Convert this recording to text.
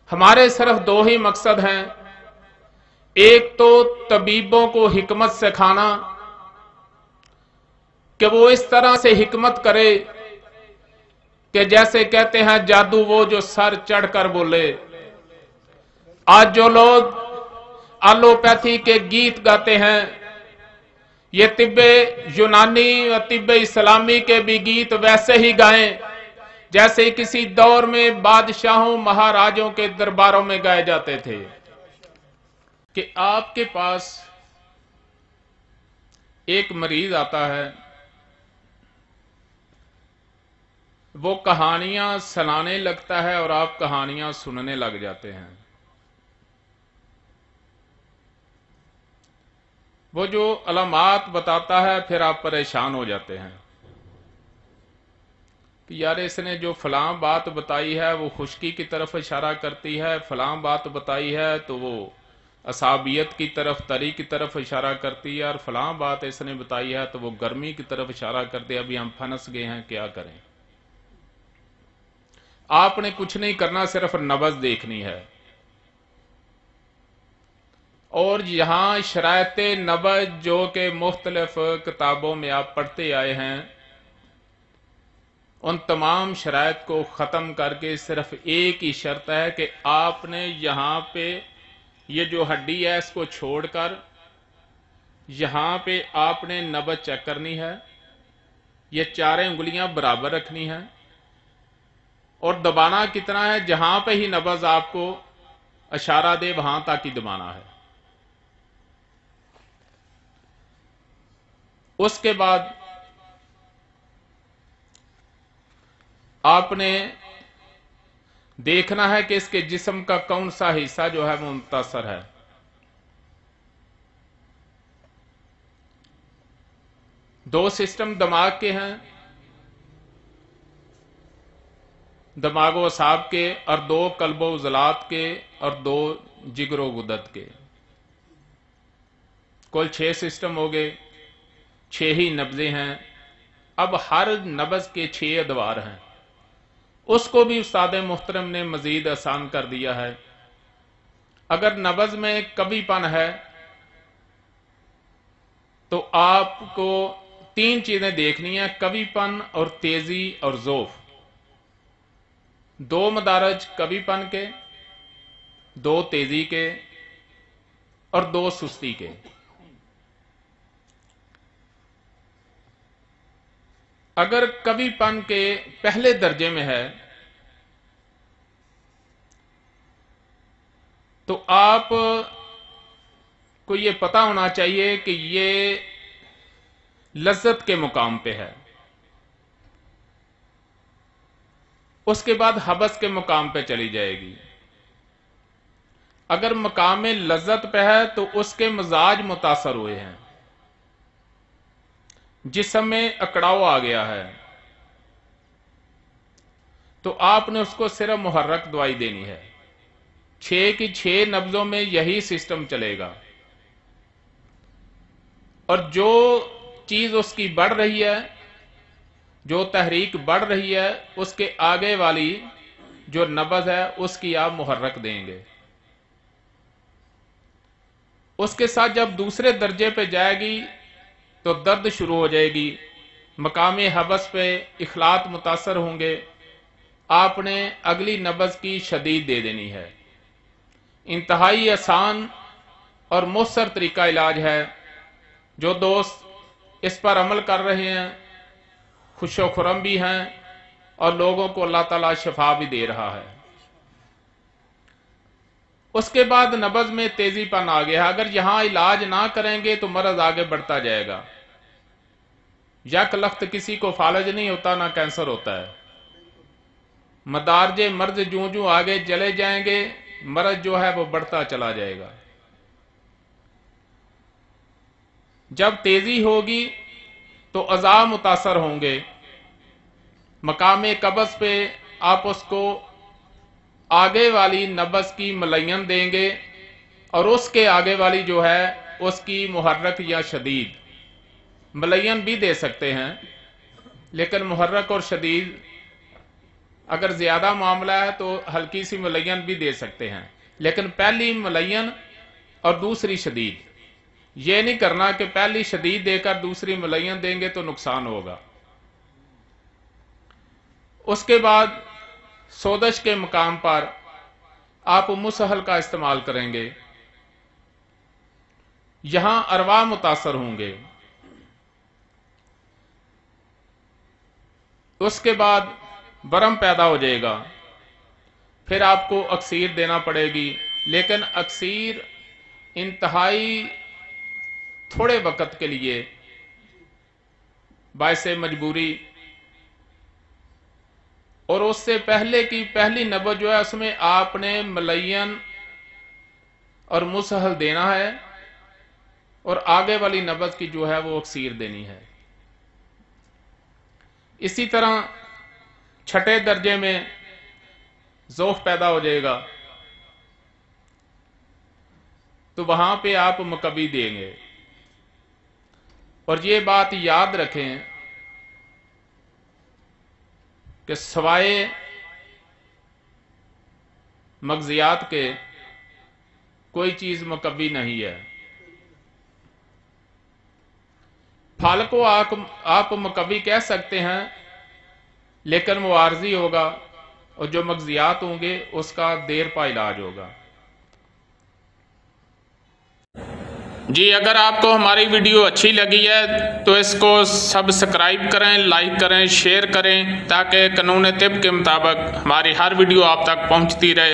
हमारे सिर्फ दो ही मकसद हैं। एक तो तबीबों को हिकमत सिखाना कि वो इस तरह से हिकमत करे कि जैसे कहते हैं जादू वो जो सर चढ़कर बोले। आज जो लोग एलोपैथी के गीत गाते हैं, ये तिब्बे यूनानी और तिब्बे इस्लामी के भी गीत वैसे ही गाएं जैसे किसी दौर में बादशाहों महाराजों के दरबारों में गाए जाते थे। कि आपके पास एक मरीज आता है, वो कहानियां सुनाने लगता है और आप कहानियां सुनने लग जाते हैं। वो जो अलामात बताता है फिर आप परेशान हो जाते हैं कि यार इसने जो फलां बात बताई है वो खुश्की की तरफ इशारा करती है, फलां बात बताई है तो वो असाबियत की तरफ, तरी की तरफ इशारा करती है, और फलां बात इसने बताई है तो वो गर्मी की तरफ इशारा करती है। अभी हम फंस गए हैं, क्या करें। आपने कुछ नहीं करना, सिर्फ नबज देखनी है। और यहां शरायत नबज जो कि मुख्तलिफ किताबों में आप पढ़ते आए हैं, उन तमाम शरायत को खत्म करके सिर्फ एक ही शर्त है कि आपने यहां पे ये जो हड्डी है इसको छोड़कर यहां पे आपने नबज चेक करनी है। ये चारें उंगलियां बराबर रखनी है और दबाना कितना है, जहां पे ही नबज आपको इशारा दे वहां तक ही दबाना है। उसके बाद आपने देखना है कि इसके जिस्म का कौन सा हिस्सा जो है वो मुतासर है। दो सिस्टम दिमाग के हैं, दिमागो असाब के, और दो कल्बो उजलात के, और दो जिगरो गुदत के। कुल 6 सिस्टम हो गए, 6 ही नब्जें हैं। अब हर नब्ज के 6 अदवार हैं। उसको भी उस्ताद मुहतरम ने मजीद आसान कर दिया है। अगर नब्ज में कभीपन है तो आपको 3 चीजें देखनी है, कभीपन और तेजी और ज़ोफ। 2 मदारज कभीपन के, 2 तेजी के और 2 सुस्ती के। अगर कभीपन के पहले दर्जे में है तो आप को ये पता होना चाहिए कि ये लज्जत के मुकाम पे है। उसके बाद हबस के मुकाम पे चली जाएगी। अगर मकाम में लज्जत पे है तो उसके मिजाज मुतासर हुए हैं, जिस्म में अकड़ाव आ गया है, तो आपने उसको सिर्फ मुहर्रक दवाई देनी है। 6 की 6 नब्जों में यही सिस्टम चलेगा। और जो चीज उसकी बढ़ रही है, जो तहरीक बढ़ रही है, उसके आगे वाली जो नब्ज है उसकी आप मुहर्रक देंगे। उसके साथ जब दूसरे दर्जे पे जाएगी तो दर्द शुरू हो जाएगी, मकामे हबस पे इखलात मुतासर होंगे। आपने अगली नब्ज की शदीद दे देनी है। इंतहाई आसान और मुयस्सर तरीका इलाज है। जो दोस्त इस पर अमल कर रहे हैं खुशो खुरम भी हैं और लोगों को अल्लाह ताला शिफा भी दे रहा है। उसके बाद नब्ज में तेजीपन आ गया। अगर यहां इलाज ना करेंगे तो मर्ज आगे बढ़ता जाएगा। यक लख्त किसी को फालज नहीं होता, ना कैंसर होता है। मदारजे मर्ज जूं जूं आगे चले जाएंगे, मर्ज जो है वो बढ़ता चला जाएगा। जब तेजी होगी तो अज़ा मुतासर होंगे। मकामे कब्ज़ पे आप उसको आगे वाली नब्ज की मलयन देंगे और उसके आगे वाली जो है उसकी मुहर्रक या शदीद। मलयन भी दे सकते हैं, लेकिन मुहर्रक और शदीद اگر زیادہ معاملہ ہے تو ہلکی سی ملین بھی دے سکتے ہیں، لیکن پہلی ملین اور دوسری شدید، یہ نہیں کرنا کہ پہلی شدید دے کر دوسری ملین دیں گے تو نقصان ہوگا۔ اس کے بعد سودش کے مقام پر آپ مسہل کا استعمال کریں گے، یہاں ارواح متاثر ہوں گے۔ اس کے بعد برم پیدا ہو جائے گا، پھر آپ کو اکسیر دینا پڑے گی، لیکن اکسیر انتہائی تھوڑے وقت کے لیے باعث مجبوری، اور اس سے پہلے کی پہلی نبض جو ہے اس میں آپ نے ملین اور مسہل دینا ہے، اور آگے والی نبض کی جو ہے وہ اکسیر دینی ہے۔ اسی طرح چھٹے درجے میں ذوف پیدا ہو جائے گا تو وہاں پہ آپ مکبی دیں گے، اور یہ بات یاد رکھیں کہ سوائے مغزیات کے کوئی چیز مکبی نہیں ہے۔ پھل کو آپ مکبی کہہ سکتے ہیں، لیکن وہ عارضی ہوگا، اور جو مغزیات ہوں گے اس کا دیر پا علاج ہوگا۔ جی اگر آپ کو ہماری ویڈیو اچھی لگی ہے تو اس کو سبسکرائب کریں، لائک کریں، شیئر کریں، تاکہ قانون طب کے مطابق ہماری ہر ویڈیو آپ تک پہنچتی رہے۔